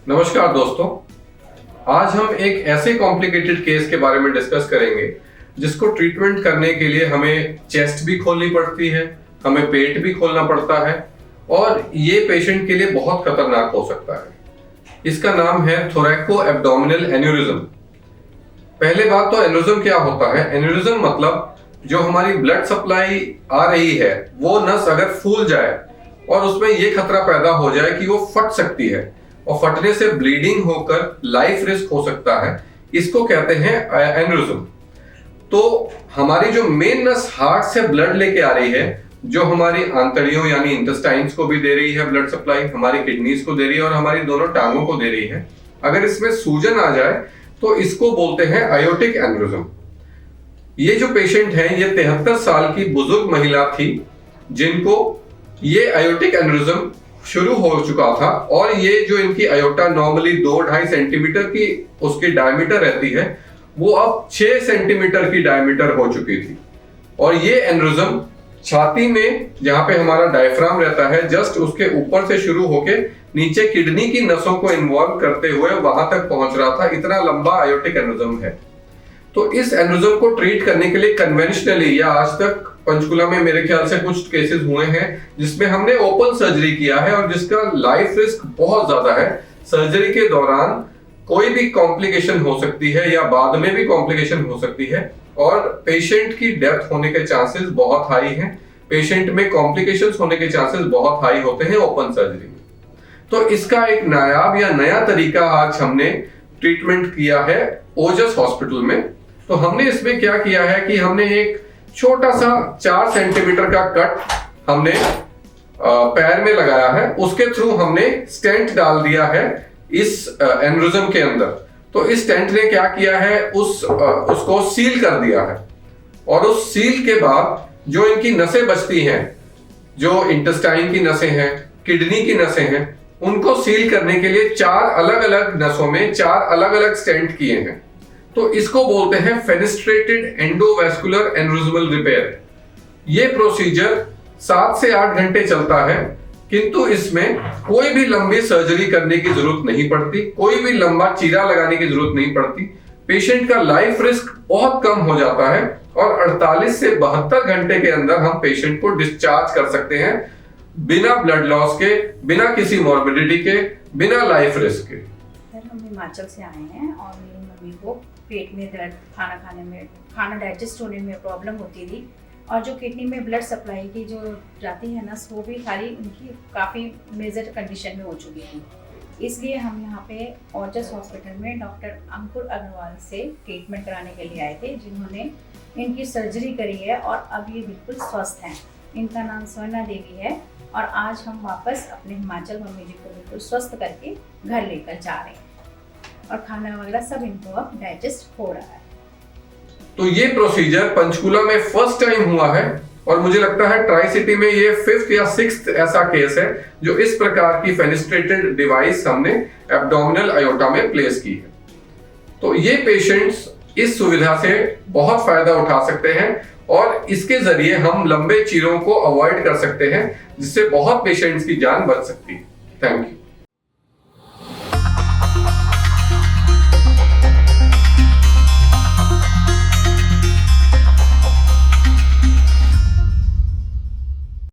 नमस्कार दोस्तों, आज हम एक ऐसे कॉम्प्लिकेटेड केस के बारे में डिस्कस करेंगे जिसको ट्रीटमेंट करने के लिए हमें चेस्ट भी खोलनी पड़ती है, हमें पेट भी खोलना पड़ता है और ये पेशेंट के लिए बहुत खतरनाक हो सकता है। इसका नाम है थोरैको एब्डोमिनल एन्यूरिज्म। पहले बात तो एन्यूरिज्म क्या होता है। एन्यूरिज्म मतलब जो हमारी ब्लड सप्लाई आ रही है वो नस अगर फूल जाए और उसमें ये खतरा पैदा हो जाए कि वो फट सकती है और फटने से ब्लीडिंग होकर लाइफ रिस्क हो सकता है, इसको कहते हैं एन्यूरिज्म। तो हमारी जो मेन नस हार्ट से ब्लड लेके आ रही है, जो हमारी आंतड़ियों यानी इंटेस्टाइन्स को भी दे रही है ब्लड सप्लाई, हमारी किडनीज को दे रही है और हमारी दोनों टांगों को दे रही है, अगर इसमें सूजन आ जाए तो इसको बोलते हैं आयोटिक एन्यूरिज्म। ये जो पेशेंट है ये 73 साल की बुजुर्ग महिला थी जिनको ये आयोटिक एन्यूरिज्म शुरू हो चुका था और ये जो इनकी आयोटा नॉर्मली 2-2.5 सेंटीमीटर की उसकी डायमीटर रहती है, वो अब 6 सेंटीमीटर की डायमीटर हो चुकी थी। और ये एन्यूरिज्म छाती में जहां पे हमारा डायफ्राम रहता है जस्ट उसके ऊपर से शुरू होके नीचे किडनी की नसों को इन्वॉल्व करते हुए वहां तक पहुंच रहा था। इतना लंबा आयोटिक एन्यूरिज्म है। तो इस एन्यूरिज्म को ट्रीट करने के लिए कन्वेंशनली या आज तक पंचकुला में मेरे ख्याल से कुछ केसेस हुए हैं जिसमें हमने ओपन सर्जरी किया है और जिसका लाइफ रिस्क बहुत ज्यादा है। सर्जरी के दौरान कोई भी कॉम्प्लिकेशन हो सकती है या बाद में भी कॉम्प्लिकेशन हो सकती है और पेशेंट की डेथ होने के चांसेस बहुत हाई हैं। पेशेंट में कॉम्प्लिकेशंस होने के चांसेस बहुत हाई होते हैं ओपन सर्जरी में। तो इसका एक नायाब या नया तरीका आज हमने ट्रीटमेंट किया है ओजस हॉस्पिटल में। तो हमने इसमें क्या किया है कि हमने एक छोटा सा 4 सेंटीमीटर का कट हमने पैर में लगाया है, उसके थ्रू हमने स्टेंट डाल दिया है इस एन्यूरिज्म के अंदर। तो इस स्टेंट ने क्या किया है उसको सील कर दिया है और उस सील के बाद जो इनकी नसें बचती हैं, जो इंटेस्टाइन की नसें हैं, किडनी की नसें हैं, उनको सील करने के लिए 4 अलग अलग नसों में 4 अलग अलग स्टेंट किए हैं। तो इसको बोलते हैं फेनेस्ट्रेटेड एंडोवैस्कुलर एन्यूरिज्मल रिपेयर। ये प्रोसीजर 7 से 8 घंटे चलता है, किंतु इसमें कोई भी लंबी सर्जरी करने की जरूरत नहीं पड़ती, कोई भी लंबा चीरा लगाने की जरूरत नहीं पड़ती। पेशेंट का लाइफ रिस्क बहुत कम हो जाता है और 48 से 72 घंटे के अंदर हम पेशेंट को डिस्चार्ज कर सकते हैं बिना ब्लड लॉस के, बिना किसी मॉर्बिडिटी के, बिना लाइफ रिस्क के। सर, हम हिमाचल से आए हैं और मेरी मम्मी को पेट में दर्द, खाना खाने में, खाना डाइजेस्ट होने में प्रॉब्लम होती थी और जो किडनी में ब्लड सप्लाई की जो जाती है नस, वो भी सारी उनकी काफ़ी मेजर कंडीशन में हो चुकी थी। इसलिए हम यहाँ पे ओजस हॉस्पिटल में डॉक्टर अंकुर अग्रवाल से ट्रीटमेंट कराने के लिए आए थे, जिन्होंने इनकी सर्जरी करी है और अब ये बिल्कुल स्वस्थ हैं। इनका नाम स्वर्णा देवी है और आज हम वापस अपने हिमाचल मम्मी जी को बिल्कुल स्वस्थ करके घर लेकर जा रहे हैं और खाना वगैरह सब इनको अब डाइजेस्ट हो रहा है। तो ये प्रोसीजर पंचकुला में फर्स्ट टाइम हुआ है और मुझे लगता है ट्राई सिटी में ये 5th या 6th ऐसा केस है जो इस प्रकार की फेनेस्ट्रेटेड डिवाइस हमने एब्डोमिनल आयोटा में प्लेस की है। तो ये पेशेंट्स इस सुविधा से बहुत फायदा उठा सकते हैं और इसके जरिए हम लंबे चीरों को अवॉइड कर सकते हैं, जिससे बहुत पेशेंट्स की जान बच सकती है। Thank you.